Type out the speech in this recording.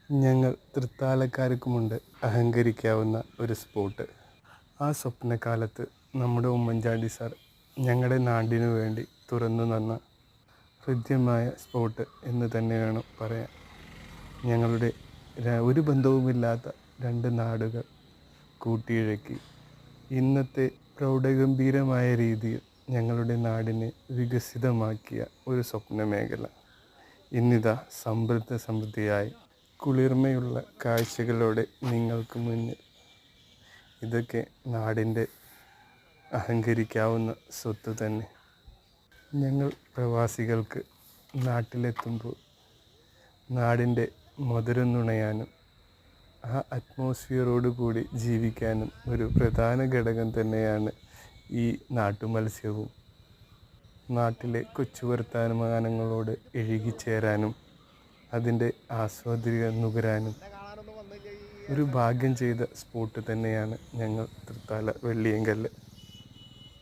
ഞങ്ങൾ തൃത്താലക്കാർക്കുമുണ്ട് അഹങ്കരിക്കാവുന്ന ഒരു സ്പോട്ട്. ആ സ്വപ്നകാലത്ത് നമ്മുടെ ഉമ്മൻചാണ്ടി സാർ ഞങ്ങളുടെ നാടിനു വേണ്ടി തുറന്നു തന്ന ഹൃദ്യമായ സ്പോട്ട് എന്ന് തന്നെ വേണം പറയാൻ. ഞങ്ങളുടെ ഒരു ബന്ധവുമില്ലാത്ത രണ്ട് നാടുകൾ കൂട്ടിയിഴക്കി ഇന്നത്തെ പ്രൗഢഗംഭീരമായ രീതിയിൽ ഞങ്ങളുടെ നാടിനെ വികസിതമാക്കിയ ഒരു സ്വപ്ന മേഖല ഇന്നിതാ സമൃദ്ധിയായി കുളിർമയുള്ള കാഴ്ചകളോടെ നിങ്ങൾക്ക് മുന്നിൽ. ഇതൊക്കെ നാടിൻ്റെ അഹങ്കരിക്കാവുന്ന സ്വത്ത് തന്നെ. ഞങ്ങൾ പ്രവാസികൾക്ക് നാട്ടിലെത്തുമ്പോൾ നാടിൻ്റെ മധുരം നുണയാനും ആ അറ്റ്മോസ്ഫിയറോട് കൂടി ജീവിക്കാനും ഒരു പ്രധാന ഘടകം തന്നെയാണ് ഈ നാട്ടുമത്സ്യവും. നാട്ടിലെ കൊച്ചു വർത്തമാനങ്ങളോട് ഇഴുകിച്ചേരാനും അതിൻ്റെ ആസ്വാദ്യം നുകരാനും ഒരു ഭാഗ്യം ചെയ്ത സ്പോട്ട് തന്നെയാണ് ഞങ്ങൾ തൃത്താല വെള്ളിയങ്കല്ല്.